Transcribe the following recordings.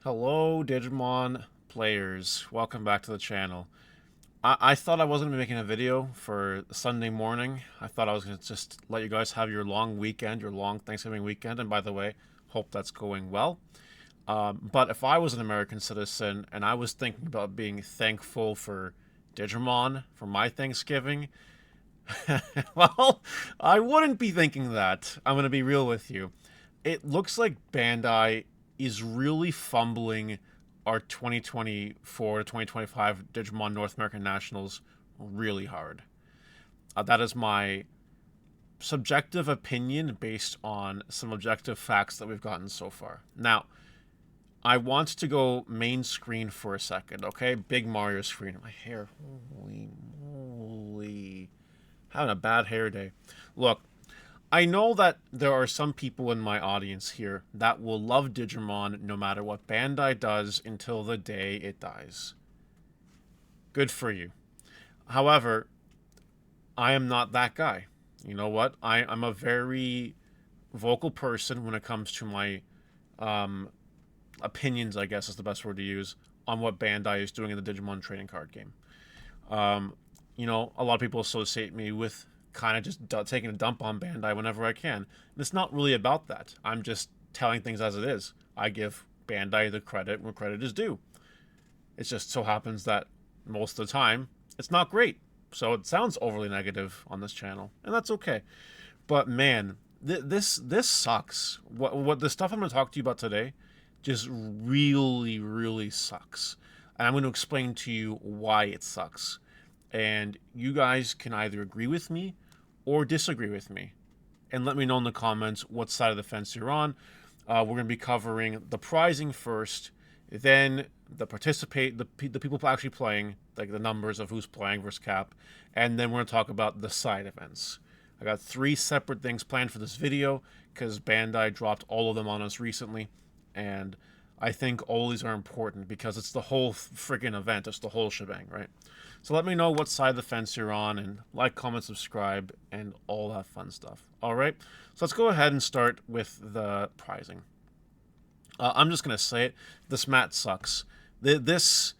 Hello, Digimon players. Welcome back to the channel. I thought I wasn't going to be making a video for Sunday morning. I thought I was going to just let you guys have your long weekend, your long Thanksgiving weekend. And by the way, hope that's going well. But if I was an American citizen and I was thinking about being thankful for Digimon for my Thanksgiving, well, I wouldn't be thinking that. I'm going to be real with you. It looks like Bandai is really fumbling our 2024 to 2025 Digimon North American Nationals really hard. That is my subjective opinion based on some objective facts that we've gotten so far. Now, I want to go main screen for a second, okay? Big Mario screen. My hair, holy moly. Having a bad hair day. Look, I know that there are some people in my audience here that will love Digimon no matter what Bandai does until the day it dies. Good for you. However, I am not that guy. You know what? I'm a very vocal person when it comes to my opinions, I guess is the best word to use, on what Bandai is doing in the Digimon trading card game. A lot of people associate me with kind of just taking a dump on Bandai whenever I can. And it's not really about that. I'm just telling things as it is. I give Bandai the credit where credit is due. It just so happens that most of the time, it's not great. So it sounds overly negative on this channel, and that's okay. But man, this sucks. What the stuff I'm going to talk to you about today just really, really sucks. And I'm going to explain to you why it sucks. And you guys can either agree with me or disagree with me. And let me know in the comments what side of the fence you're on. We're going to be covering the prizing first, then the people actually playing, like the numbers of who's playing versus cap, and then we're going to talk about the side events. I got 3 separate things planned for this video because Bandai dropped all of them on us recently, and I think all these are important because it's the whole friggin' event. It's the whole shebang, right? So let me know what side of the fence you're on, and like, comment, subscribe, and all that fun stuff. All right? So let's go ahead and start with the prizing. I'm just going to say it. This mat sucks. This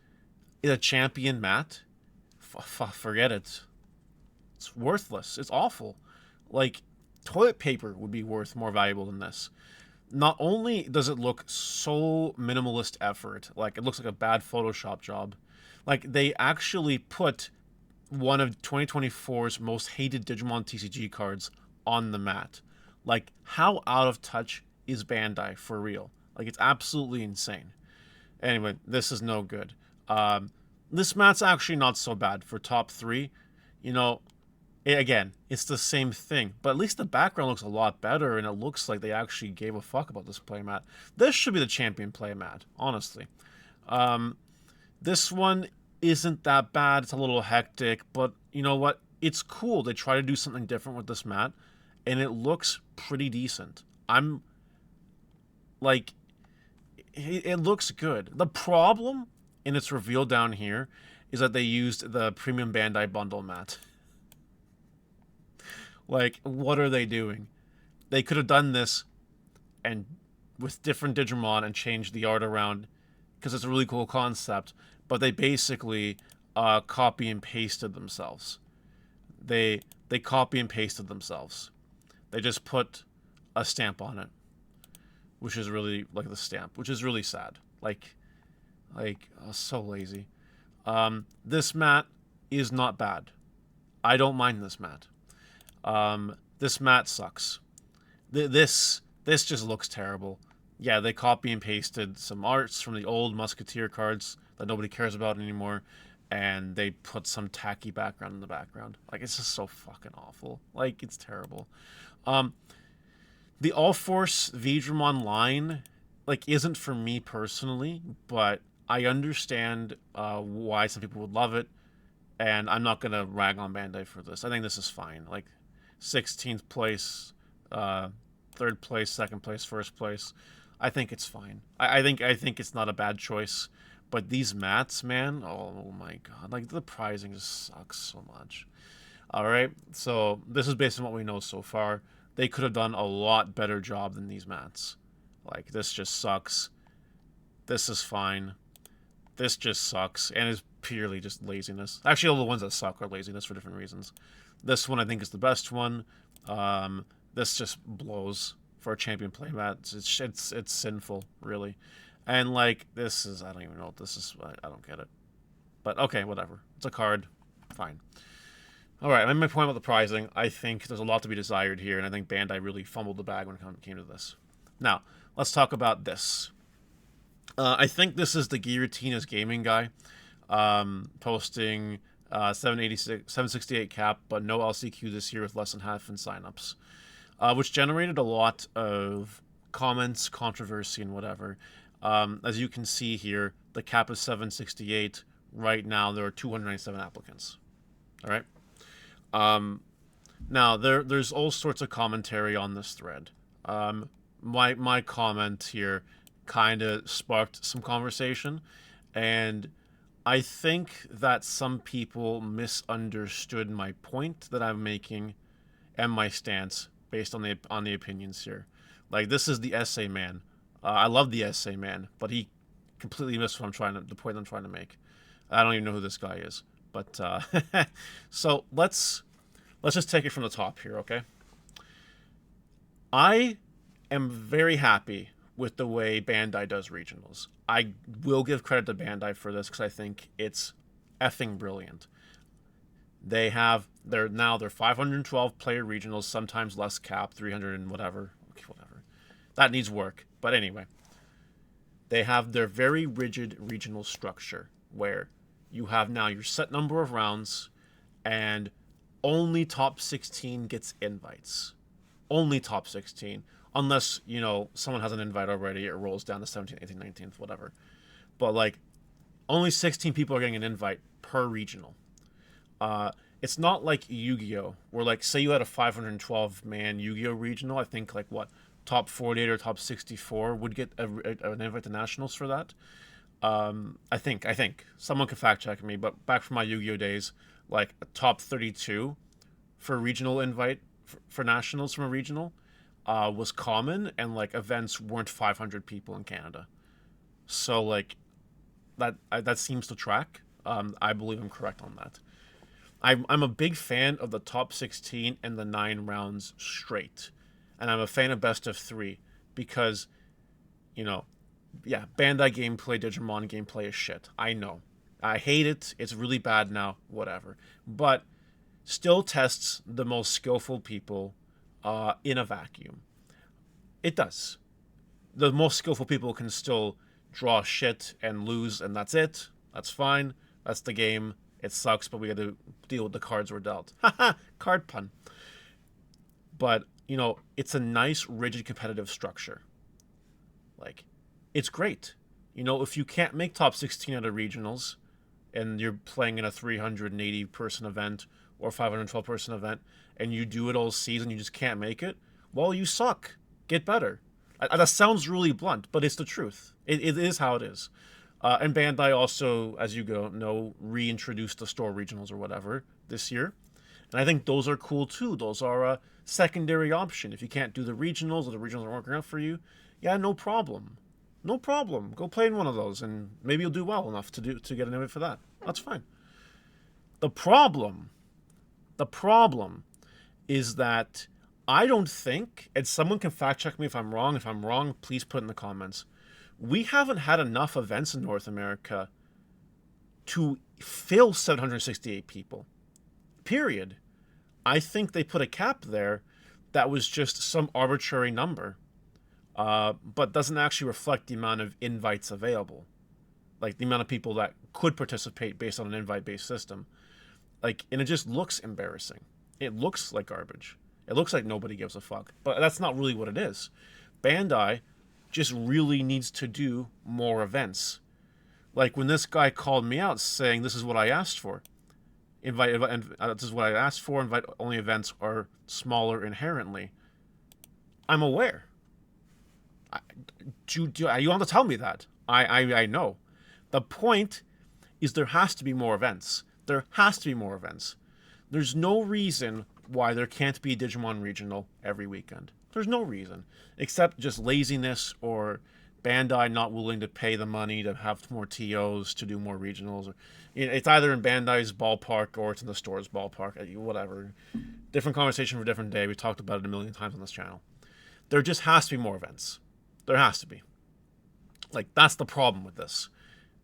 is a champion mat. Forget it. It's worthless. It's awful. Like, toilet paper would be worth more valuable than this. Not only does it look so minimalist effort, like it looks like a bad Photoshop job, like they actually put one of 2024's most hated Digimon TCG cards on the mat. Like, how out of touch is Bandai for real? Like, it's absolutely insane. Anyway, this is no good. This mat's actually not so bad for top 3. Again, it's the same thing, but at least the background looks a lot better, and it looks like they actually gave a fuck about this playmat. This should be the champion playmat, honestly. This one isn't that bad. It's a little hectic, but you know what? It's cool. They try to do something different with this mat, and it looks pretty decent. It looks good. The problem, and it's revealed down here, is that they used the premium Bandai bundle mat. Like, what are they doing? They could have done this and with different Digimon and changed the art around because it's a really cool concept, but they basically copy and pasted themselves. They copy and pasted themselves. They just put a stamp on it, which is really like the stamp, which is really sad. So lazy. This mat is not bad. I don't mind this mat. This mat sucks. This just looks terrible. Yeah, they copy and pasted some arts from the old Musketeer cards that nobody cares about anymore, and they put some tacky background in the background. Like, it's just so fucking awful. Like, it's terrible. The All Force Vidramon line, like, isn't for me personally, but I understand why some people would love it, and I'm not gonna rag on Bandai for this. I think this is fine. Like, 16th place, 3rd place, 2nd place, 1st place. I think it's fine. I think it's not a bad choice. But these mats, man, oh my god. Like, the prizing just sucks so much. Alright, so this is based on what we know so far. They could have done a lot better job than these mats. Like, this just sucks. This is fine. This just sucks and is purely just laziness. Actually, all the ones that suck are laziness for different reasons. This one I think is the best one. This just blows for a champion playmat. It's sinful, really. And like this is, I don't even know what this is. I don't get it. But okay, whatever. It's a card. Fine. All right, I made my point about the pricing. I think there's a lot to be desired here, and I think Bandai really fumbled the bag when it came to this. Now, let's talk about this. I think this is the Guillotina's gaming guy, posting 768 cap, but no LCQ this year with less than half in signups, which generated a lot of comments, controversy, and whatever. As you can see here, the cap is 768. Right now, there are 297 applicants. All right. Now there's all sorts of commentary on this thread. My comment here kind of sparked some conversation, and I think that some people misunderstood my point that I'm making and my stance based on the opinions here. Like, this is the essay man. I love the essay man, but he completely missed what the point I'm trying to make. I don't even know who this guy is, but so let's just take it from the top here, okay? I am very happy with the way Bandai does regionals. I will give credit to Bandai for this because I think it's effing brilliant. They have their 512 player regionals, sometimes less cap, 300 and whatever. Okay, whatever. That needs work. But anyway, they have their very rigid regional structure where you have now your set number of rounds and only top 16 gets invites. Only top 16. Unless, you know, someone has an invite already, it rolls down to 17th, 18th, 19th, whatever. But, like, only 16 people are getting an invite per regional. It's not like Yu-Gi-Oh! Where, like, say you had a 512-man Yu-Gi-Oh! Regional, I think, like, what, top 48 or top 64 would get an invite to Nationals for that. I think. Someone could fact-check me, but back from my Yu-Gi-Oh! Days, like, a top 32 for a regional invite, for Nationals from a regional, was common, and like events weren't 500 people in Canada, so like that seems to track. I believe I'm correct on that. I'm a big fan of the top 16 and the 9 rounds straight, and I'm a fan of best of 3 because, you know, yeah, Bandai gameplay, Digimon gameplay is shit. I know, I hate it. It's really bad now. Whatever, but still tests the most skillful people in a vacuum. It does. The most skillful people can still draw shit and lose, and that's it. That's fine. That's the game. It sucks, but we got to deal with the cards we're dealt. Haha, card pun. But, you know, it's a nice, rigid, competitive structure. Like, it's great. You know, if you can't make top 16 at a regionals, and you're playing in a 380-person event or 512-person event, and you do it all season, you just can't make it, well, you suck. Get better. That sounds really blunt, but it's the truth. It is how it is. And Bandai also, as you know, reintroduced the store regionals or whatever this year. And I think those are cool too. Those are a secondary option. If you can't do the regionals or the regionals aren't working out for you, yeah, no problem. No problem. Go play in one of those, and maybe you'll do well enough to get an invite for that. That's fine. The problem is that I don't think, and someone can fact check me if I'm wrong. If I'm wrong, please put it in the comments. We haven't had enough events in North America to fill 768 people. Period. I think they put a cap there that was just some arbitrary number, but doesn't actually reflect the amount of invites available. Like, the amount of people that could participate based on an invite-based system. Like, and it just looks embarrassing. It looks like garbage. It looks like nobody gives a fuck. But that's not really what it is. Bandai just really needs to do more events. Like, when this guy called me out saying, this is what I asked for. This is what I asked for. Invite-only events are smaller inherently. I'm aware. You don't have to tell me that. I know. The point is there has to be more events. There has to be more events. There's no reason why there can't be a Digimon regional every weekend. There's no reason. Except just laziness or Bandai not willing to pay the money to have more TOs to do more regionals. Or, it's either in Bandai's ballpark or it's in the store's ballpark. Whatever. Different conversation for a different day. We talked about it a million times on this channel. There just has to be more events. There has to be. Like, that's the problem with this.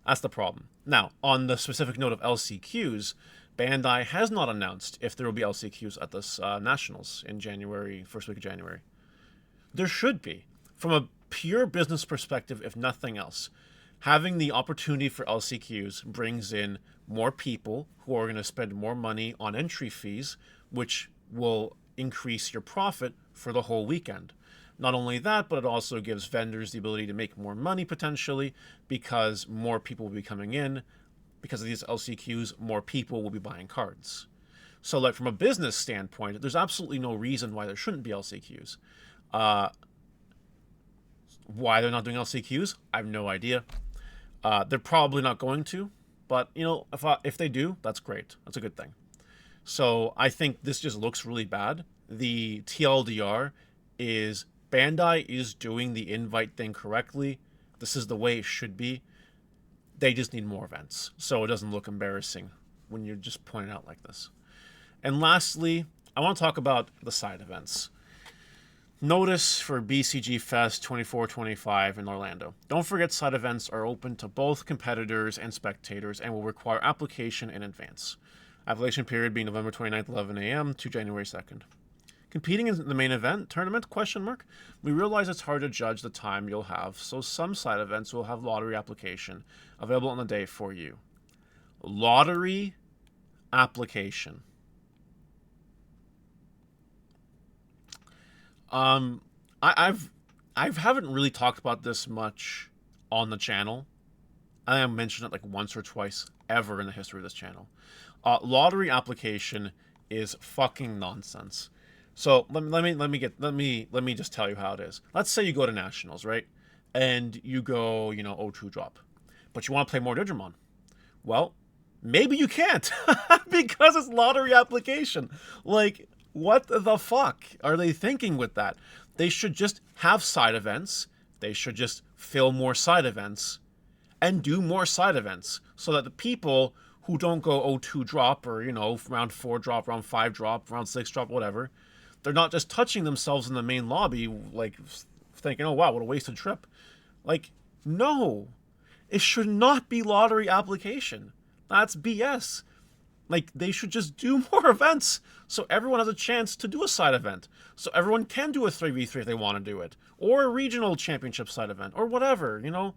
That's the problem. Now, on the specific note of LCQs, Bandai has not announced if there will be LCQs at this Nationals in January, first week of January. There should be. From a pure business perspective, if nothing else, having the opportunity for LCQs brings in more people who are going to spend more money on entry fees, which will increase your profit for the whole weekend. Not only that, but it also gives vendors the ability to make more money potentially because more people will be coming in. Because of these LCQs, more people will be buying cards. So, like, from a business standpoint, there's absolutely no reason why there shouldn't be LCQs. Why they're not doing LCQs, I have no idea. They're probably not going to, but, you know, if they do, that's great. That's a good thing. So I think this just looks really bad. The TLDR is Bandai is doing the invite thing correctly. This is the way it should be. They just need more events, so it doesn't look embarrassing when you're just pointing out like this. And lastly, I want to talk about the side events. Notice for BCG Fest 24-25 in Orlando. Don't forget side events are open to both competitors and spectators and will require application in advance. Application period being November 29th, 11 a.m. to January 2nd. Competing in the main event tournament? We realize it's hard to judge the time you'll have, so some side events will have lottery application available on the day for you. Lottery application. I haven't really talked about this much on the channel. I think I mentioned it like once or twice ever in the history of this channel. Lottery application is fucking nonsense. So let me just tell you how it is. Let's say you go to Nationals, right? And you go, you know, O2 drop. But you want to play more Digimon. Well, maybe you can't because it's lottery application. Like, what the fuck are they thinking with that? They should just have side events. They should just fill more side events and do more side events so that the people who don't go O2 drop or, you know, round 4 drop, round 5 drop, round 6 drop, whatever, they're not just touching themselves in the main lobby, like, thinking, oh, wow, what a wasted trip. Like, no. It should not be lottery application. That's BS. Like, they should just do more events so everyone has a chance to do a side event. So everyone can do a 3v3 if they want to do it. Or a regional championship side event. Or whatever, you know?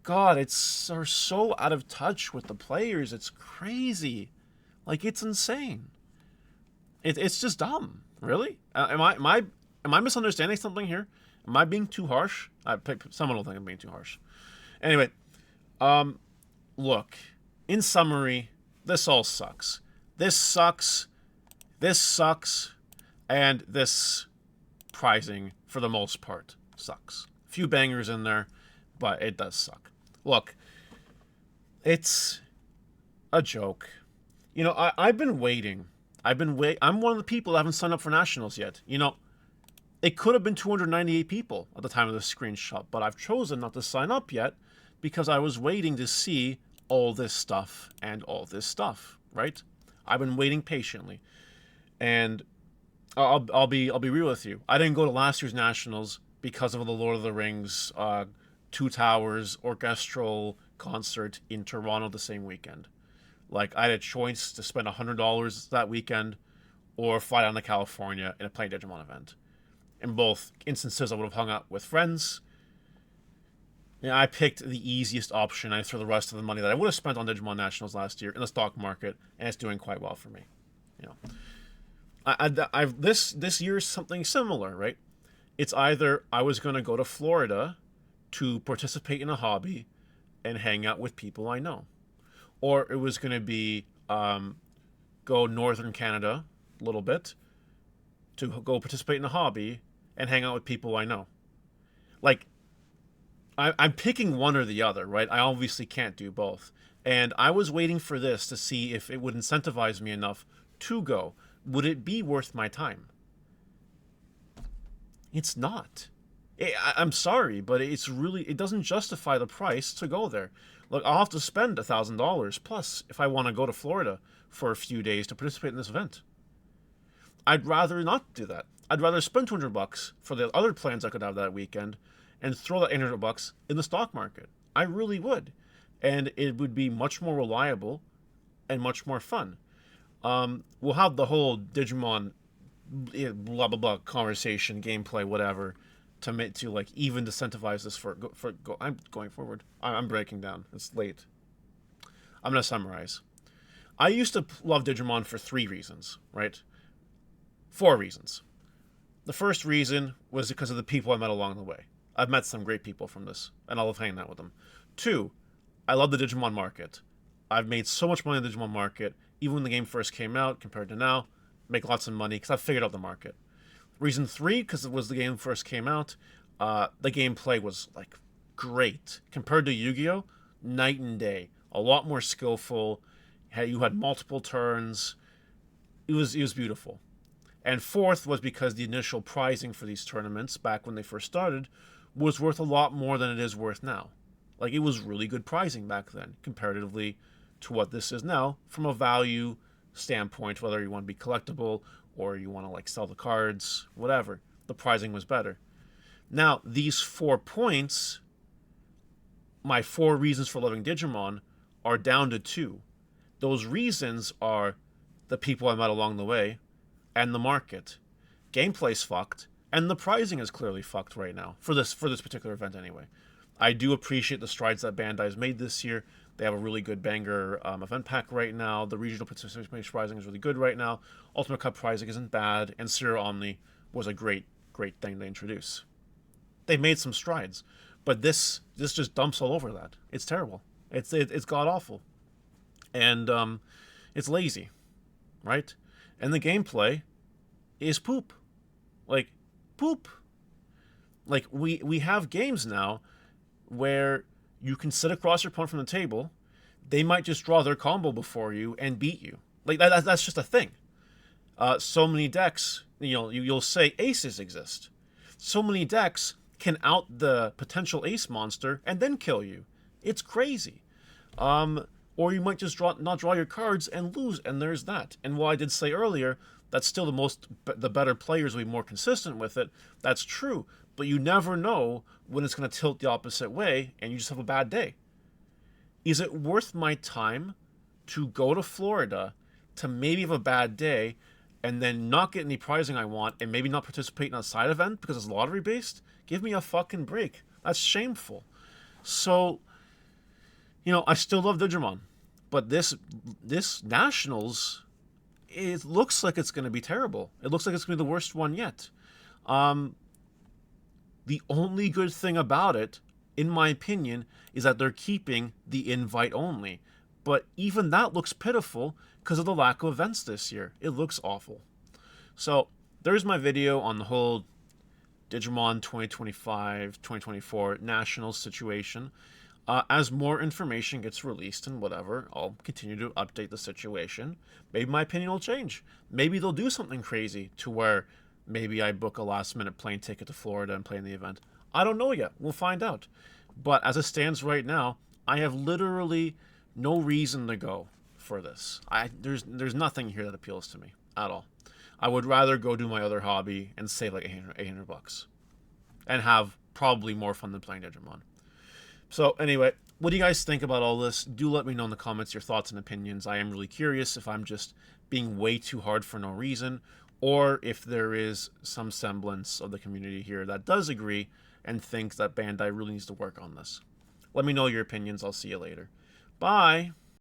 God, they're so out of touch with the players. It's crazy. Like, it's insane. It's just dumb. Really? Am I misunderstanding something here? Am I being too harsh? Someone will think I'm being too harsh. Anyway, look. In summary, this all sucks. This sucks. This sucks. And this prizing, for the most part, sucks. A few bangers in there, but it does suck. Look, it's a joke. You know, I've been waiting. I'm one of the people that haven't signed up for Nationals yet. You know, it could have been 298 people at the time of the screenshot, but I've chosen not to sign up yet because I was waiting to see all this stuff and all this stuff, right? I've been waiting patiently. And I'll be real with you. I didn't go to last year's Nationals because of the Lord of the Rings Two Towers orchestral concert in Toronto the same weekend. Like, I had a choice to spend $100 that weekend or fly down to California and play a Digimon event. In both instances, I would have hung out with friends. You know, I picked the easiest option. I threw the rest of the money that I would have spent on Digimon Nationals last year in the stock market, and it's doing quite well for me. You know, this year is something similar, right? It's either I was going to go to Florida to participate in a hobby and hang out with people I know, or it was going to be go northern Canada a little bit to go participate in a hobby and hang out with people I know. Like, I'm picking one or the other, right? I obviously can't do both. And I was waiting for this to see if it would incentivize me enough to go. Would it be worth my time? It's not. I'm sorry, but it doesn't justify the price to go there. Look, I'll have to spend $1,000 plus if I want to go to Florida for a few days to participate in this event. I'd rather not do that. I'd rather spend $200 for the other plans I could have that weekend and throw that $800 in the stock market. I really would. And it would be much more reliable and much more fun. We'll have the whole Digimon blah blah blah conversation, gameplay, whatever, to like even incentivize this I'm going forward. I'm breaking down. It's late. I'm gonna summarize. I used to love Digimon for 3 reasons, right? 4 reasons. The first reason was because of the people I met along the way. I've met some great people from this, and I love hanging out with them. 2, I love the Digimon market. I've made so much money in the Digimon market, even when the game first came out compared to now. Make lots of money because I've figured out the market. Reason 3, because it was the game first came out, the gameplay was like great compared to Yu-Gi-Oh. Night and day. A lot more skillful. You had multiple turns. It was beautiful. And 4th was because the initial pricing for these tournaments back when they first started was worth a lot more than it is worth now. Like, it was really good pricing back then comparatively to what this is now from a value standpoint, whether you want to be collectible or you want to like sell the cards, whatever. The pricing was better. Now, these 4 points, my 4 reasons for loving Digimon, are down to 2. Those reasons are the people I met along the way and the market. Gameplay's fucked, and the pricing is clearly fucked right now for this particular event anyway. I do appreciate the strides that Bandai's made this year. They have a really good banger event pack right now. The regional participation pricing is really good right now. Ultimate Cup pricing isn't bad, and Serial Omni was a great thing to introduce. They've made some strides, but this just dumps all over that. It's terrible. It's god awful, and it's lazy, right? And the gameplay is poop, like poop. Like we have games now where you can sit across your opponent from the table, they might just draw their combo before you and beat you. Like that's just a thing. So many decks, you'll say aces exist. So many decks can out the potential ace monster and then kill you. It's crazy. Or you might just not draw your cards and lose, and there's that. And while I did say earlier that's still the better players will be more consistent with it, that's true. But you never know when it's going to tilt the opposite way and you just have a bad day. Is it worth my time to go to Florida to maybe have a bad day and then not get any prizing I want and maybe not participate in a side event because it's lottery based? Give me a fucking break. That's shameful. So, I still love Digimon, but this Nationals, it looks like it's going to be terrible. It looks like it's going to be the worst one yet. The only good thing about it, in my opinion, is that they're keeping the invite only. But even that looks pitiful because of the lack of events this year. It looks awful. So there's my video on the whole Digimon 2025-2024 national situation. As more information gets released and whatever, I'll continue to update the situation. Maybe my opinion will change. Maybe they'll do something crazy to where maybe I book a last-minute plane ticket to Florida and play in the event. I don't know yet. We'll find out. But as it stands right now, I have literally no reason to go for this. There's nothing here that appeals to me at all. I would rather go do my other hobby and save like $800 and have probably more fun than playing Digimon. So anyway, what do you guys think about all this? Do let me know in the comments your thoughts and opinions. I am really curious if I'm just being way too hard for no reason, or if there is some semblance of the community here that does agree and thinks that Bandai really needs to work on this. Let me know your opinions. I'll see you later. Bye!